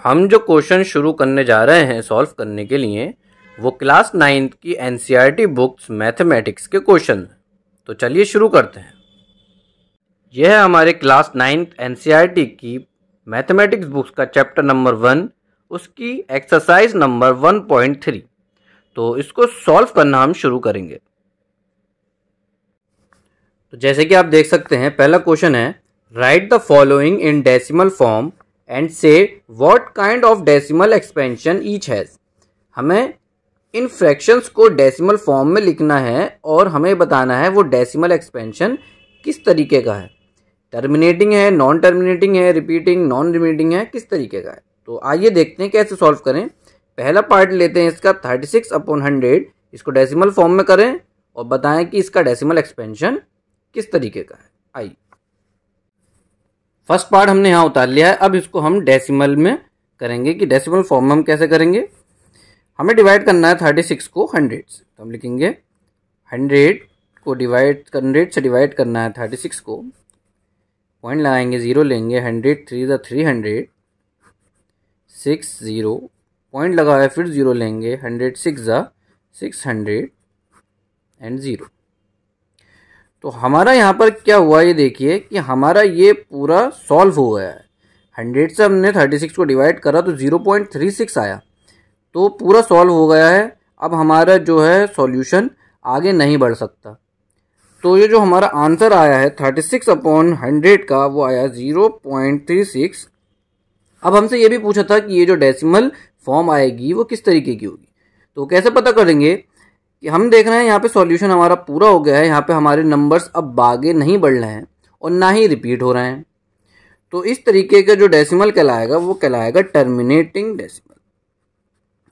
हम जो क्वेश्चन शुरू करने जा रहे हैं सॉल्व करने के लिए वो क्लास 9th की एनसीईआरटी बुक्स मैथमेटिक्स के क्वेश्चन हैं। तो चलिए शुरू करते हैं। यह है हमारे क्लास 9th एनसीईआरटी की मैथमेटिक्स बुक्स का चैप्टर नंबर 1, उसकी एक्सरसाइज नंबर 1.3। तो इसको सॉल्व करना हम शुरू करेंगे। तो जैसे कि आप देख सकते हैं, पहला क्वेश्चन है write the following in decimal form and say what kind of decimal expansion each has. हमें इन फ्रैक्शंस को डेसिमल फॉर्म में लिखना है और हमें बताना है वो डेसिमल एक्सपेंशन किस तरीके का है। टर्मिनेटिंग है, नॉन टर्मिनेटिंग है, रिपीटिंग, नॉन रिपीटिंग है, किस तरीके का है। तो आइए देखते हैं कैसे सॉल्व करें। पहला पार्ट लेते हैं इसका 36/100, इसको डेसिमल फॉर्म में करें और बताएं कि इसका डेसिमल एक्सपेंशन किस तरीके का है। आइए, फर्स्ट पार्ट हमने यहाँ उतार लिया है। अब इसको हम डेसिमल में करेंगे कि डेसिमल फॉर्म में हम कैसे करेंगे। हमें डिवाइड करना है 36 को 100 से, तो हम लिखेंगे 100 को 100 से डिवाइड करना है 36 को, पॉइंट लगाएंगे, 0 लेंगे, 100 3 300, 6 0, पॉइंट लगाया, फिर 0 लेंगे, 100 6 600 एंड 0। तो हमारा यहाँ पर क्या हुआ ये देखिए कि हमारा ये पूरा सॉल्व हो गया है। 100 से हमने 36 को डिवाइड करा तो 0.36 आया, तो पूरा सॉल्व हो गया है। अब हमारा जो है सॉल्यूशन आगे नहीं बढ़ सकता। तो ये जो हमारा आंसर आया है 36/100 का, वो आया 0.36। अब हमसे ये भी पूछा था कि ये जो डेसिमल फॉर्म आएगी वो किस तरीके की होगी। तो कैसे पता करेंगे कि हम देख रहे हैं यहाँ पे सॉल्यूशन हमारा पूरा हो गया है। यहाँ पे हमारे नंबर्स अब आगे नहीं बढ़ रहे हैं और ना ही रिपीट हो रहे हैं। तो इस तरीके का जो डेसिमल कहलाएगा वो कहलाएगा टर्मिनेटिंग डेसिमल।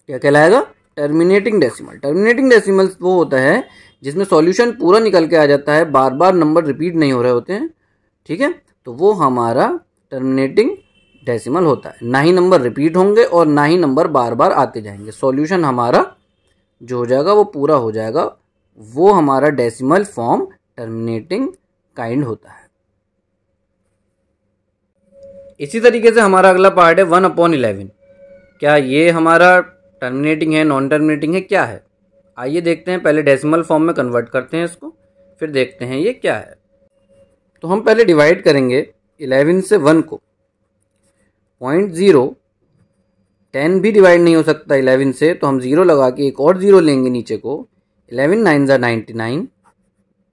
क्या कहलाएगा? Terminating decimal. टर्मिनेटिंग डेसिमल वो होता है जिसमें सॉल्यूशन पूरा निकल के आ जाता है, बार बार नंबर रिपीट नहीं हो रहे होते हैं। ठीक है, तो वो हमारा टर्मिनेटिंग डेसिमल होता है। ना ही नंबर रिपीट होंगे और ना ही नंबर बार बार आते जाएंगे। सॉल्यूशन हमारा जो हो जाएगा वो पूरा हो जाएगा। वो हमारा डेसिमल फॉर्म टर्मिनेटिंग काइंड होता है। इसी तरीके से हमारा अगला पार्ट है 1/11। क्या ये हमारा टर्मिनेटिंग है, नॉन टर्मिनेटिंग है, क्या है? आइए देखते हैं। पहले डेसिमल फॉर्म में कन्वर्ट करते हैं इसको, फिर देखते हैं ये क्या है। तो हम पहले डिवाइड करेंगे 11 से 1 को। 0.0, 10 भी डिवाइड नहीं हो सकता 11 से, तो हम 0 लगा के एक और 0 लेंगे नीचे को। 11 9 99,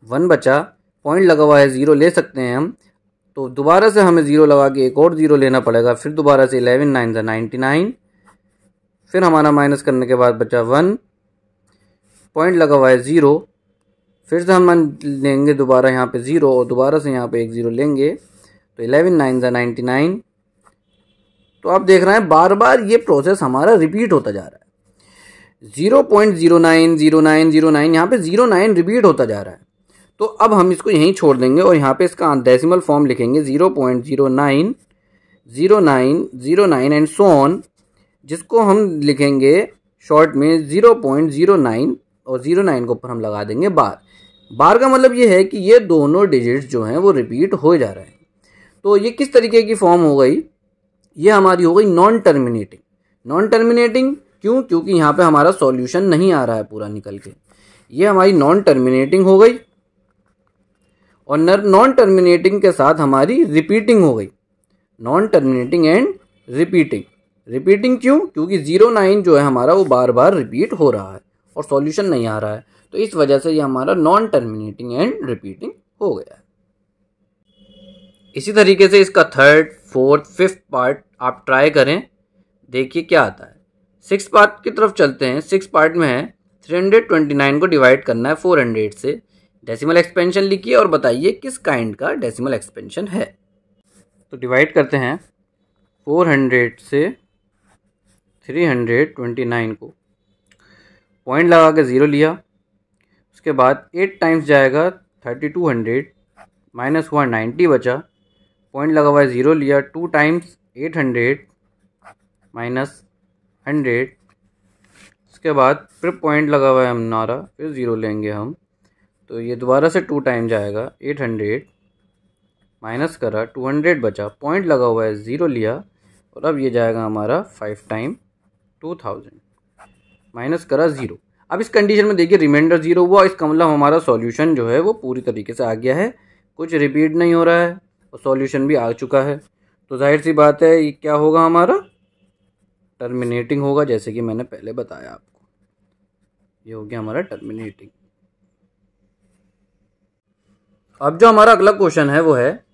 1 बचा, पॉइंट लगा हुआ है, 0 ले सकते हैं हम। तो दोबारा से हमें 0 लगा के एक और 0 लेना पड़ेगा। फिर दोबारा से 11 9 99, फिर हमारा माइनस करने के बाद बचा 1, पॉइंट लगा हुआ है 0, फिर से हम लेंगे दोबारा यहाँ पे 0 और दोबारा से यहाँ पे एक 0 लेंगे। तो 11 9 99। तो आप देख रहे हैं बार बार ये प्रोसेस हमारा रिपीट होता जा रहा है। 0.090909 यहाँ पे 09 रिपीट होता जा रहा है। तो अब हम इसको यहीं छोड़ देंगे और यहाँ पे इसका डेसिमल फॉर्म लिखेंगे 0.09 09 09 एंड सो ऑन, जिसको हम लिखेंगे शॉर्ट में 0.09 और 09 के ऊपर हम लगा देंगे बार। बार का मतलब ये है कि ये दोनों डिजिट्स जो हैं वो रिपीट हो जा रहे हैं। तो ये किस तरीके की फॉर्म हो गई? ये हमारी हो गई नॉन टर्मिनेटिंग। नॉन टर्मिनेटिंग क्यों? क्योंकि यहाँ पे हमारा सॉल्यूशन नहीं आ रहा है पूरा निकल के। ये हमारी नॉन टर्मिनेटिंग हो गई और नॉन टर्मिनेटिंग के साथ हमारी रिपीटिंग हो गई। Non terminating and repeating. Repeating क्यों? क्योंकि 09 जो है हमारा वो बार बार रिपीट हो रहा है और सॉल्यूशन नहीं आ रहा है। तो इस वजह से ये हमारा नॉन टर्मिनेटिंग एंड रिपीटिंग हो गया है। इसी तरीके से इसका 3rd, 4th, 5th पार्ट आप ट्राई करें, देखिए क्या आता है। 6th पार्ट की तरफ चलते हैं। 6th पार्ट में है 329 को डिवाइड करना है 400 से। डेसिमल एक्सपेंशन लिखिए और बताइए किस काइंड का डेसिमल एक्सपेंशन है। तो डिवाइड करते हैं 400 से 329 को, पॉइंट लगा के 0 लिया, उसके बाद 8 टाइम्स जाएगा 3200, माइनस हुआ 90 बचा, पॉइंट लगा हुआ है 0 लिया, 2 टाइम्स 800 माइनस 100, उसके बाद फिर पॉइंट लगा हुआ है हमारा, फिर 0 लेंगे हम। तो ये दोबारा से 2 टाइम जाएगा 800, माइनस करा 200 बचा, पॉइंट लगा हुआ है 0 लिया और अब ये जाएगा हमारा 5 टाइम 2000 माइनस करा 0। अब इस कंडीशन में देखिए रिमाइंडर 0 हुआ, इसका मतलब हमारा सॉल्यूशन जो है वो पूरी तरीके से आ गया है, कुछ रिपीट नहीं हो रहा है और सॉल्यूशन भी आ चुका है। तो जाहिर सी बात है ये क्या होगा, हमारा टर्मिनेटिंग होगा, जैसे कि मैंने पहले बताया आपको, ये हो गया हमारा टर्मिनेटिंग। अब जो हमारा अगला क्वेश्चन है वो है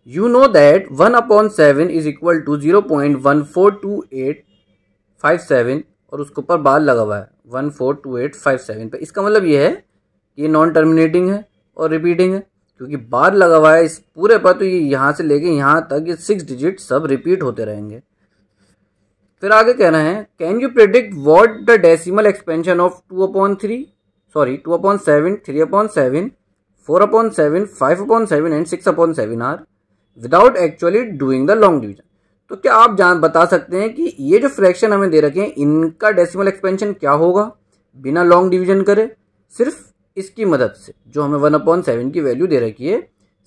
you know that 1/7 is equal to 0.142857 और उसके ऊपर बार लगा हुआ है 142857 पे। इसका मतलब ये है कि ये नॉन टर्मिनेटिंग है और रिपीटिंग है, क्योंकि बार लगा हुआ है इस पूरे पर, तो ये यहाँ से लेके यहाँ तक ये 6 डिजिट सब रिपीट होते रहेंगे। फिर आगे कहना है can you predict what the decimal expansion of 2/7, 3/7, 4/7, 5/7 and 6/7 are without actually doing the long division. तो क्या आप बता सकते हैं कि ये जो फ्रैक्शन हमें दे रखे हैं इनका डेसिमल एक्सपेंशन क्या होगा बिना लॉन्ग डिवीजन करे? सिर्फ इसकी मदद से, जो हमें 1/7 की वैल्यू दे रखी है,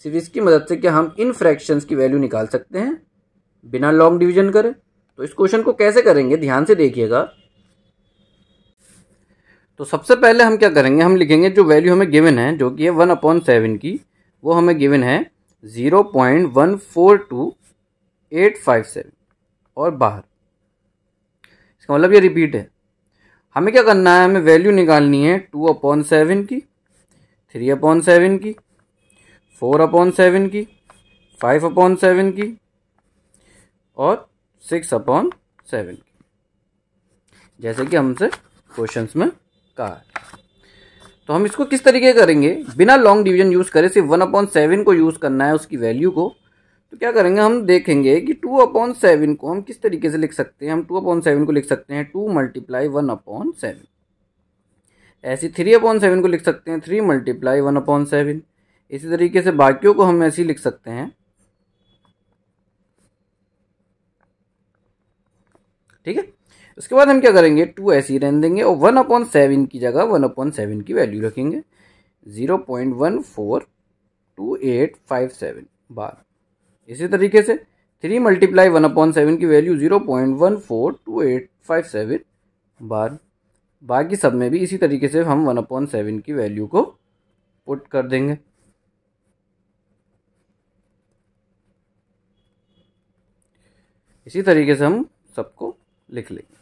सिर्फ इसकी मदद से क्या हम इन फ्रैक्शंस की वैल्यू निकाल सकते हैं बिना लॉन्ग डिवीजन करे? तो इस क्वेश्चन को कैसे करेंगे ध्यान से देखिएगा। तो सबसे पहले हम क्या करेंगे, हम लिखेंगे जो वैल्यू हमें गिवन है जो कि है 1/7 की, वो हमें गिवन है 0.142857 और बाहर, इसका मतलब ये रिपीट है। हमें क्या करना है, हमें वैल्यू निकालनी है 2/7 की, 3/7 की, 4/7 की, 5/7 की और 6/7 की, जैसे कि हमसे क्वेश्चंस में कहा है। तो हम इसको किस तरीके करेंगे, बिना लॉन्ग डिवीजन यूज करे, सिर्फ 1/7 को यूज करना है उसकी वैल्यू को। तो क्या करेंगे, हम देखेंगे कि 2/7 को हम किस तरीके से लिख सकते हैं। हम 2/7 को लिख सकते हैं 2 × 1/7। ऐसे 3/7 को लिख सकते हैं 3 × 1/7। इसी तरीके से बाकियों को हम ऐसे ही लिख सकते हैं, ठीक है। उसके बाद हम क्या करेंगे, 2 ऐसे ही रहने देंगे और 1/7 की जगह 1/7 की वैल्यू रखेंगे 0.142857 बार। इसी तरीके से 3 × 1/7 की वैल्यू 0.142857 बार। बाकी सब में भी इसी तरीके से हम 1/7 की वैल्यू को पुट कर देंगे। इसी तरीके से हम सबको लिख लेंगे।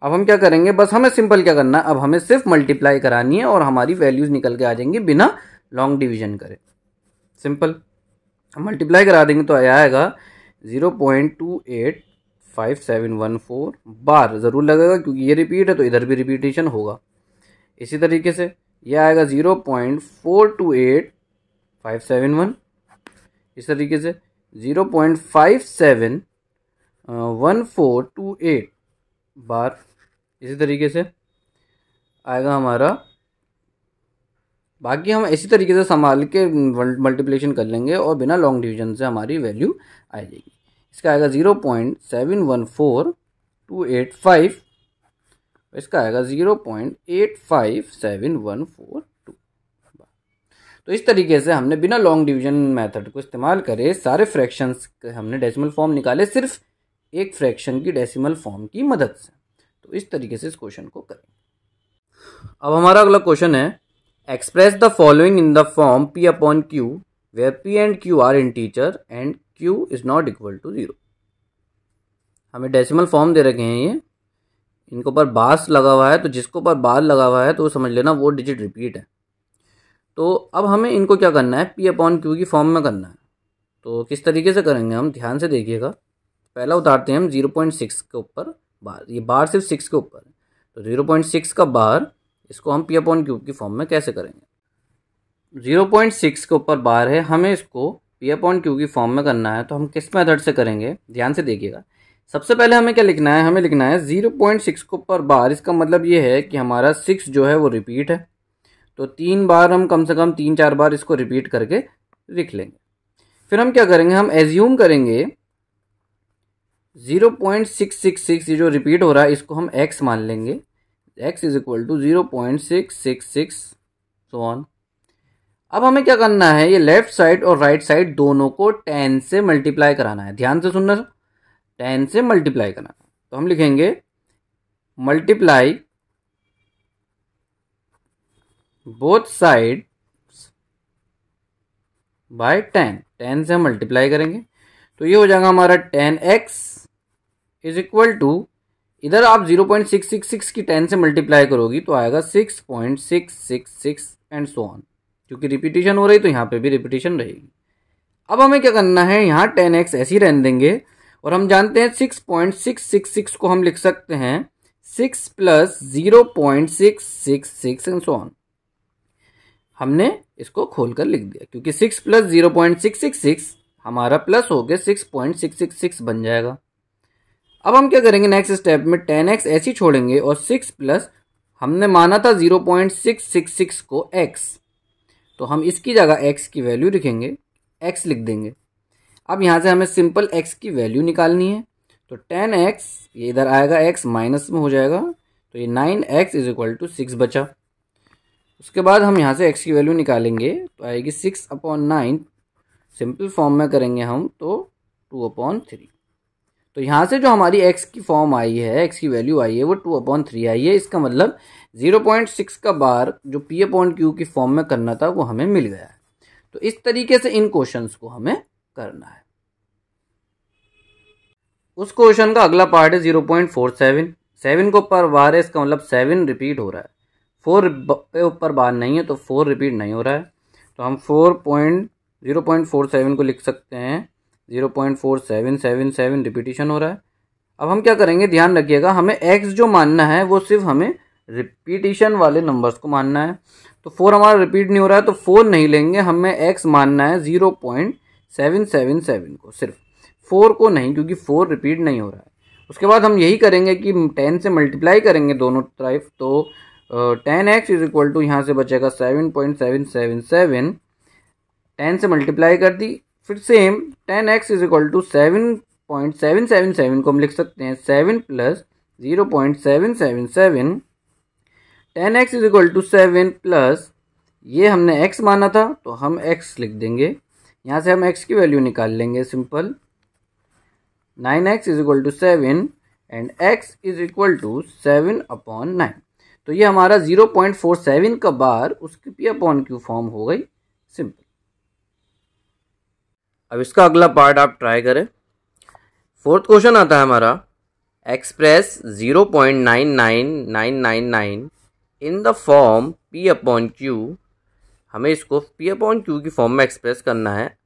अब हम क्या करेंगे, बस हमें सिंपल क्या करना है, अब हमें सिर्फ मल्टीप्लाई करानी है और हमारी वैल्यूज निकल के आ जाएंगी बिना लॉन्ग डिवीजन करे। सिंपल मल्टीप्लाई करा देंगे तो आएगा 0.285714 बार जरूर लगेगा, क्योंकि ये रिपीट है तो इधर भी रिपीटेशन होगा। इसी तरीके से ये आएगा 0.428571, इस तरीके से 0.571428 बार। इसी तरीके से आएगा हमारा, बाकी हम इसी तरीके से संभाल के मल्टीप्लिकेशन कर लेंगे और बिना लॉन्ग डिवीजन से हमारी वैल्यू आ जाएगी। इसका आएगा 0.714285, इसका आएगा 0.857142। तो इस तरीके से हमने बिना लॉन्ग डिवीजन मेथड को इस्तेमाल करे सारे फ्रैक्शंस के हमने डेसिमल फॉर्म निकाले, सिर्फ एक फ्रैक्शन की डेसिमल फॉर्म की मदद से। तो इस तरीके से इस क्वेश्चन को करें। अब हमारा अगला क्वेश्चन है express the following in the form P/Q where P and Q are integer and Q is not equal to 0। हमें डेसिमल फॉर्म दे रखे हैं ये, इनके ऊपर बार्स लगा हुआ है, तो जिसको ऊपर बार लगा हुआ है तो समझ लेना वो डिजिट रिपीट है। तो अब हमें इनको क्या करना है, P/Q की फॉर्म में करना है। तो किस तरीके से करेंगे हम ध्यान से देखिएगा। पहला उतारते हैं हम 0.6 के ऊपर बार, ये बार सिर्फ 6 के ऊपर है, तो 0.6 का बार इसको हम P/Q की फॉर्म में कैसे करेंगे। 0.6 के ऊपर बार है, हमें इसको P/Q की फॉर्म में करना है, तो हम किस मेथड से करेंगे ध्यान से देखिएगा। सबसे पहले हमें क्या लिखना है, हमें लिखना है 0.6 के ऊपर बार, इसका मतलब ये है कि हमारा 6 जो है वो रिपीट है, तो 3 बार हम कम से कम 3-4 बार इसको रिपीट करके लिख लेंगे। फिर हम क्या करेंगे, हम एज्यूम करेंगे 0.666 ये जो रिपीट हो रहा है इसको हम x मान लेंगे, x is equal to 0.666 so on. अब हमें क्या करना है, ये लेफ्ट साइड और राइट साइड दोनों को 10 से मल्टीप्लाई कराना है। ध्यान से सुनना, 10 से मल्टीप्लाई कराना है। तो हम लिखेंगे मल्टीप्लाई बोथ साइड बाय 10, 10 से हम मल्टीप्लाई करेंगे तो ये हो जाएगा हमारा 10x इज इक्वल टू, इधर आप 0.666 की 10 से मल्टीप्लाई करोगी तो आएगा 6.666 एंड सो ऑन, क्योंकि रिपीटिशन हो रही तो यहाँ पे भी रिपीटिशन रहेगी। अब हमें क्या करना है, यहाँ 10x ऐसे ही रहने देंगे और हम जानते हैं 6.666 को हम लिख सकते हैं 6 प्लस 0.666 एंड सो ऑन। हमने इसको खोलकर लिख दिया क्योंकि 6 प्लस 0.666 हमारा प्लस हो गया 6.666 बन जाएगा। अब हम क्या करेंगे, नेक्स्ट स्टेप में 10x ऐसे ही छोड़ेंगे और 6 प्लस हमने माना था 0.666 को x, तो हम इसकी जगह x की वैल्यू लिखेंगे, x लिख देंगे। अब यहाँ से हमें सिंपल x की वैल्यू निकालनी है तो 10x ये इधर आएगा, x माइनस में हो जाएगा तो ये 9x इज इक्वल टू 6 बचा। उसके बाद हम यहाँ से x की वैल्यू निकालेंगे तो आएगी 6/9, सिंपल फॉर्म में करेंगे हम तो 2/3। तो यहाँ से जो हमारी x की फॉर्म आई है, x की वैल्यू आई है वो 2/3 आई है। इसका मतलब 0.6 का बार जो p/q की फॉर्म में करना था वो हमें मिल गया है। तो इस तरीके से इन क्वेश्चंस को हमें करना है। उस क्वेश्चन का अगला पार्ट है 0.47, 7 को ऊपर बार है, इसका मतलब 7 रिपीट हो रहा है। 4 पे ऊपर बार नहीं है तो 4 रिपीट नहीं हो रहा है, तो हम 0.47 को लिख सकते हैं 0.4777 रिपीटिशन हो रहा है। अब हम क्या करेंगे, ध्यान रखिएगा, हमें x जो मानना है वो सिर्फ हमें रिपीटिशन वाले नंबर्स को मानना है। तो 4 हमारा रिपीट नहीं हो रहा है तो 4 नहीं लेंगे, हमें x मानना है 0.777 को, सिर्फ 4 को नहीं, क्योंकि 4 रिपीट नहीं हो रहा है। उसके बाद हम यही करेंगे कि 10 से मल्टीप्लाई करेंगे दोनों तरफ, तो 10x इज इक्वल टू यहाँ से बचेगा 7.777, 10 से मल्टीप्लाई कर दी, फिर same 10x is equal to 7.777 को हम लिख सकते हैं 7 plus 0.777, 10x is equal to 7 plus ये हमने x माना था तो हम x लिख देंगे। यहाँ से हम x की वैल्यू निकाल लेंगे, simple 9x is equal to 7 and x is equal to 7/9। तो ये हमारा 0.47 का बार उसकी p/q फॉर्म हो गई, सिंपल। अब इसका अगला पार्ट आप ट्राई करें। फोर्थ क्वेश्चन आता है हमारा, express 0.99999 in the form p/q। हमें इसको p/q की फॉर्म में एक्सप्रेस करना है।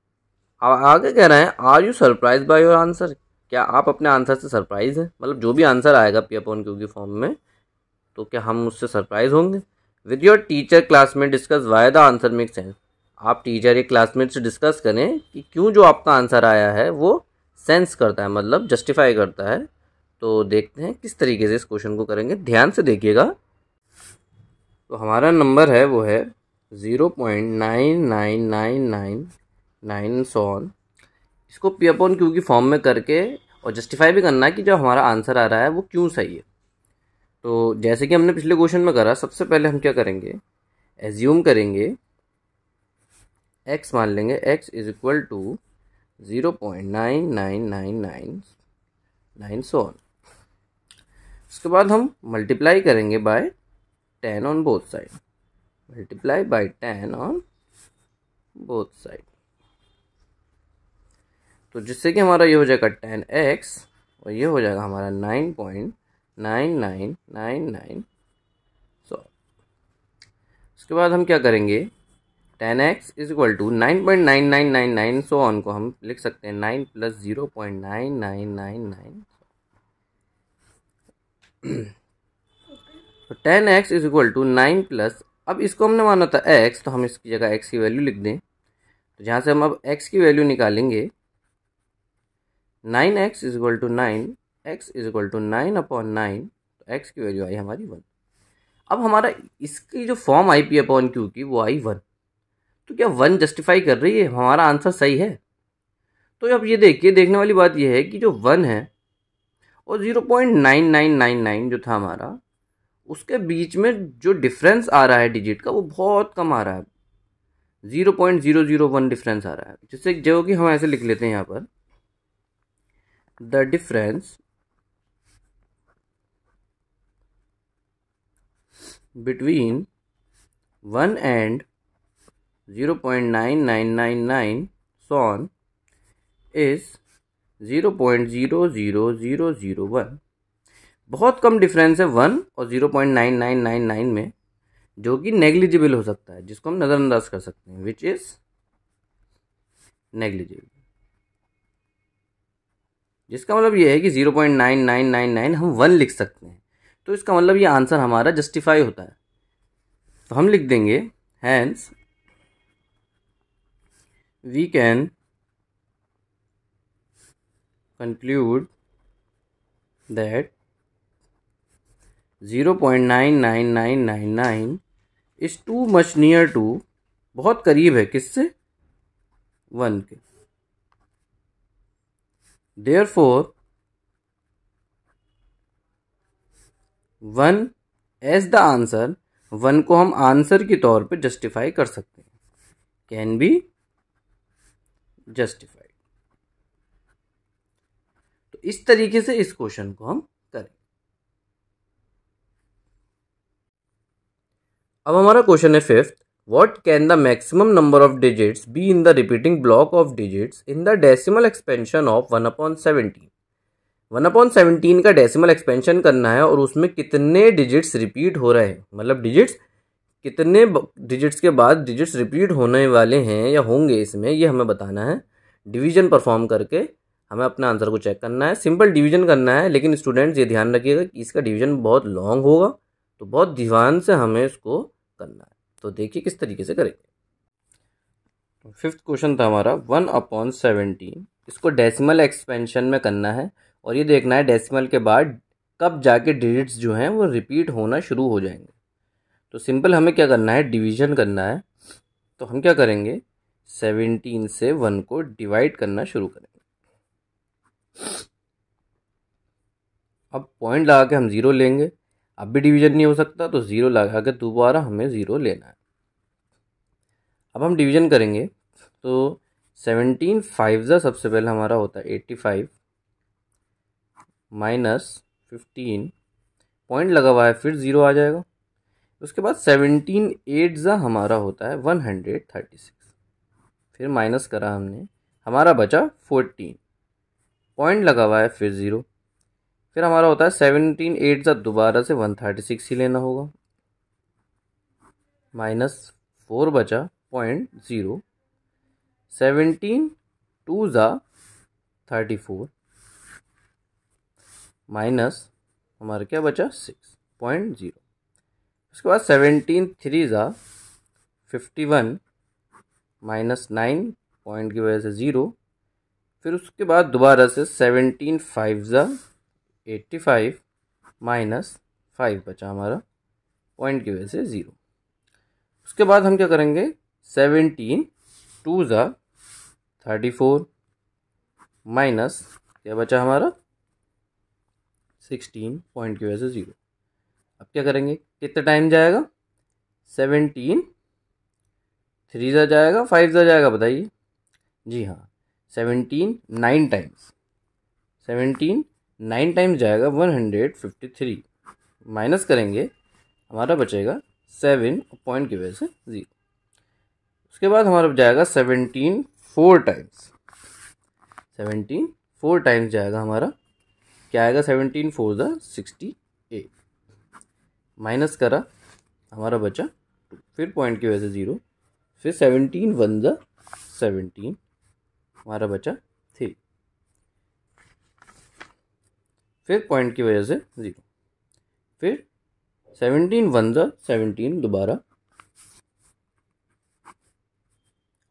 आगे कह रहे हैं, are you surprise by your answer, क्या आप अपने आंसर से सरप्राइज हैं? मतलब जो भी आंसर आएगा p/q की फॉर्म में तो क्या हम उससे सरप्राइज होंगे? With your teacher classmate discuss why the answer make sense. आप टीचर या क्लासमेट से डिस्कस करें कि क्यों जो आपका आंसर आया है वो सेंस करता है, मतलब जस्टिफाई करता है। तो देखते हैं किस तरीके से इस क्वेश्चन को करेंगे, ध्यान से देखिएगा। तो हमारा नंबर है वो है 0.99999 सॉन। इसको p/q की फॉर्म में करके और जस्टिफाई भी करना है कि जो हमारा आंसर आ रहा है वो क्यों सही है। तो जैसे कि हमने पिछले क्वेश्चन में करा, सबसे पहले हम क्या करेंगे, एज्यूम करेंगे, x मान लेंगे, x is equal to 0.9999 so on. उसके बाद हम मल्टीप्लाई करेंगे by 10 on both side, multiply by 10 on both side, तो जिससे कि हमारा ये हो जाएगा 10x और ये हो जाएगा हमारा 9.9999 सॉ। उसके बाद हम क्या करेंगे, 10x is equal to 9.9999 so on को हम लिख सकते हैं 9 प्लस 0.9999। तो 10x is equal to 9 plus, अब इसको हमने माना था x तो हम इसकी जगह x की वैल्यू लिख दें। तो जहाँ से हम अब x की वैल्यू निकालेंगे, 9x is equal to 9, x is equal to 9/9, तो x की वैल्यू आई हमारी 1। अब हमारा इसकी जो फॉर्म आई p/q की वो आई 1, तो क्या 1 जस्टिफाई कर रही है, हमारा आंसर सही है? तो अब ये देखिए, देखने वाली बात ये है कि जो 1 है और 0.9999 जो था हमारा, उसके बीच में जो डिफरेंस आ रहा है डिजिट का वो बहुत कम आ रहा है, 0.001 डिफरेंस आ रहा है, जिससे जो कि हम ऐसे लिख लेते हैं यहाँ पर, the difference between 1 and 0.9999 so on is 0.00001। बहुत कम डिफरेंस है 1 और 0.9999 में, जो कि नेग्लिजिबल हो सकता है, जिसको हम नज़रअंदाज कर सकते हैं, विच इज नेग्लिजिबल। जिसका मतलब ये है कि 0.9999 हम 1 लिख सकते हैं, तो इसका मतलब ये आंसर हमारा जस्टिफाई होता है। तो हम लिख देंगे hence we can conclude that 0.99999 is too much near to, बहुत करीब है किससे, 1 के। देयरफॉर 1 एज द आंसर, 1 को हम आंसर के तौर पे जस्टिफाई कर सकते हैं, कैन बी जस्टिफाइड। तो इस तरीके से इस क्वेश्चन को हम करें। अब हमारा क्वेश्चन है 5th, what can the maximum number of digits be in the repeating block of digits in the decimal expansion of 1/17। 1/17 का डेसिमल एक्सपेंशन करना है और उसमें कितने डिजिट्स रिपीट हो रहे हैं, मतलब डिजिट्स कितने डिजिट्स के बाद डिजिट्स रिपीट होने वाले हैं या होंगे इसमें, ये हमें बताना है। डिवीजन परफॉर्म करके हमें अपना आंसर को चेक करना है। सिंपल डिवीजन करना है, लेकिन स्टूडेंट्स ये ध्यान रखिएगा कि इसका डिवीजन बहुत लॉन्ग होगा, तो बहुत ध्यान से हमें इसको करना है। तो देखिए किस तरीके से करेंगे। 5th क्वेश्चन था हमारा 1/17, इसको डेसिमल एक्सपेंशन में करना है और ये देखना है डेसिमल के बाद कब जाके डिजिट्स जो हैं वो रिपीट होना शुरू हो जाएंगे। तो सिंपल हमें क्या करना है, डिवीजन करना है। तो हम क्या करेंगे, 17 से 1 को डिवाइड करना शुरू करेंगे। अब पॉइंट लगा के हम 0 लेंगे, अब भी डिवीजन नहीं हो सकता, तो 0 लगा के दोबारा हमें 0 लेना है। अब हम डिवीजन करेंगे, तो 17 5 सबसे पहले हमारा होता है 85 माइनस 15, पॉइंट लगा हुआ है, फिर 0 आ जाएगा। उसके बाद 17 8 हमारा होता है 136, फिर माइनस करा हमने, हमारा बचा 14, पॉइंट लगा हुआ है, फिर 0, फिर हमारा होता है 17 8 दोबारा से 136 ही लेना होगा, माइनस 4 बचा, पॉइंट 0, 17 2 34, माइनस हमारा क्या बचा 6.0। उसके बाद 17 3 51, माइनस 9, पॉइंट की वजह से 0, फिर उसके बाद दोबारा से 17 5 85, माइनस 5 बचा हमारा, पॉइंट की वजह से 0। उसके बाद हम क्या करेंगे, 17 2 34, माइनस क्या बचा हमारा 16, पॉइंट की वजह से 0। अब क्या करेंगे, कितना टाइम जाएगा, 17 3 जाएगा, 5 जाएगा, बताइए। जी हाँ, 17 9 टाइम्स, 17 9 टाइम्स जाएगा 153, माइनस करेंगे हमारा बचेगा 7, पॉइंट की वजह से 0। उसके बाद हमारा जाएगा 17 4 टाइम्स, 17 4 टाइम्स जाएगा हमारा, क्या आएगा, 17 4 68, माइनस करा हमारा बचा 2, फिर पॉइंट की वजह से 0, फिर 17 1 17, हमारा बचा 3, फिर पॉइंट की वजह से 0, फिर 17 1 17 दोबारा,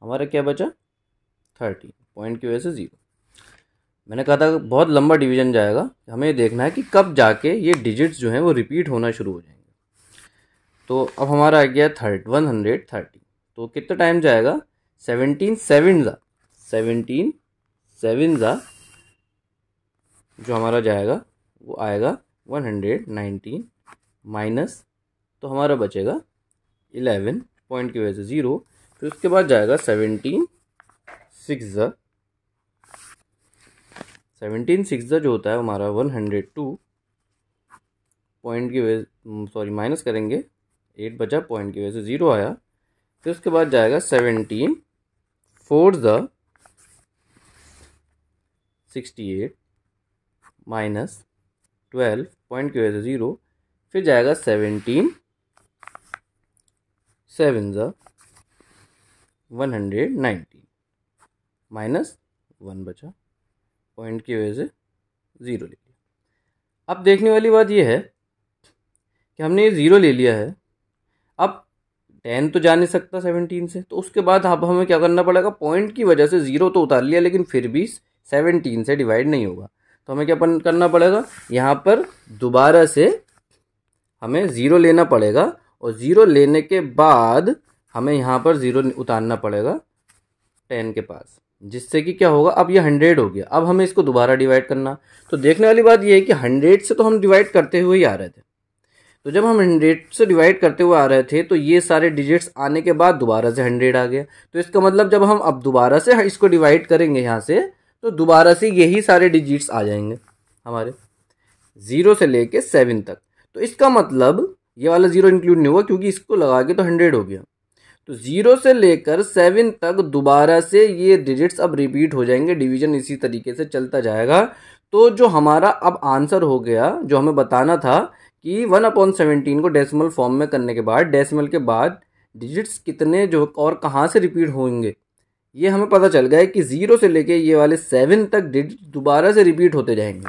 हमारा क्या बचा 13, पॉइंट की वजह से 0। मैंने कहा था बहुत लंबा डिवीजन जाएगा, हमें देखना है कि कब जाके ये डिजिट्स जो हैं वो रिपीट होना शुरू हो जाएंगे। तो अब हमारा आ गया 130, तो कितना टाइम जाएगा, 17 7 जो हमारा जाएगा वो आएगा 119, माइनस तो हमारा बचेगा 11, पॉइंट की वजह से 0, फिर उसके बाद जाएगा 17 6 जो होता है हमारा 102 पॉइंट की वजह सॉरी माइनस करेंगे 8 बचा, पॉइंट की वजह से 0 आया। फिर उसके बाद जाएगा 17 4 68 माइनस 12 पॉइंट की वजह से 0। फिर जाएगा 17 7 119 माइनस 1 बचा, पॉइंट की वजह से 0 ले लिया। अब देखने वाली बात यह है कि हमने ये 0 ले लिया है। अब 10 तो जा नहीं सकता 17 से, तो उसके बाद अब हमें क्या करना पड़ेगा, पॉइंट की वजह से 0 तो उतार लिया लेकिन फिर भी 17 से डिवाइड नहीं होगा। तो हमें क्या करना पड़ेगा, यहाँ पर दोबारा से हमें 0 लेना पड़ेगा और 0 लेने के बाद हमें यहाँ पर 0 उतारना पड़ेगा 10 के पास, जिससे कि क्या होगा, अब ये 100 हो गया। अब हमें इसको दोबारा डिवाइड करना। तो देखने वाली बात ये है कि 100 से तो हम डिवाइड करते हुए ही आ रहे थे। तो जब हम 100 से डिवाइड करते हुए आ रहे थे तो ये सारे डिजिट्स आने के बाद दोबारा से 100 आ गया। तो इसका मतलब जब हम अब दोबारा से इसको डिवाइड करेंगे यहाँ से, तो दोबारा से यही सारे डिजिट्स आ जाएंगे हमारे 0 से लेके 7 तक। तो इसका मतलब ये वाला 0 इंक्लूड नहीं हुआ क्योंकि इसको लगा के तो 100 हो गया। तो 0 से लेकर 7 तक दोबारा से ये डिजिट्स अब रिपीट हो जाएंगे, डिवीजन इसी तरीके से चलता जाएगा। तो जो हमारा अब आंसर हो गया, जो हमें बताना था कि 1/17 को डेसिमल फॉर्म में करने के बाद डेसिमल के बाद डिजिट्स कितने जो और कहाँ से रिपीट होंगे, ये हमें पता चल गया है कि 0 से लेके ये वाले 7 तक डिजिट दोबारा से रिपीट होते जाएंगे।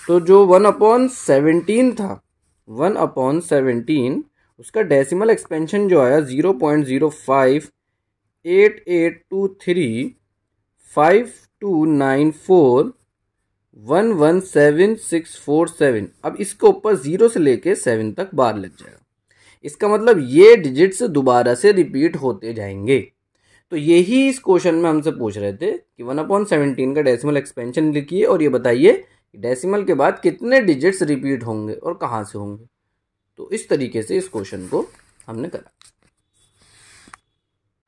तो जो 1/17 था, 1/17 उसका डेसिमल एक्सपेंशन जो आया 0.058823529411767। अब इसके ऊपर 0 से लेके 7 तक बार लग जाएगा। इसका मतलब ये डिजिट्स दोबारा से रिपीट होते जाएंगे। तो यही इस क्वेश्चन में हमसे पूछ रहे थे कि 1/17 का डेसिमल एक्सपेंशन लिखिए और ये बताइए डेसिमल के बाद कितने डिजिट्स रिपीट होंगे और कहाँ से होंगे। तो इस तरीके से इस क्वेश्चन को हमने करा।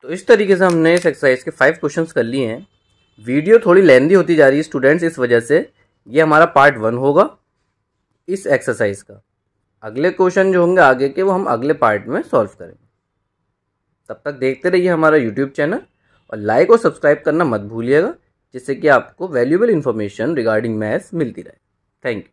तो इस तरीके से हमने इस एक्सरसाइज के 5 क्वेश्चंस कर लिए हैं। वीडियो थोड़ी लेंदी होती जा रही है स्टूडेंट्स, इस वजह से ये हमारा पार्ट 1 होगा इस एक्सरसाइज का। अगले क्वेश्चन जो होंगे आगे के, वो हम अगले पार्ट में सॉल्व करेंगे। तब तक देखते रहिए हमारा यूट्यूब चैनल और लाइक और सब्सक्राइब करना मत भूलिएगा, जिससे कि आपको वैल्यूएबल इन्फॉर्मेशन रिगार्डिंग मैथ्स मिलती रहे। Thank you.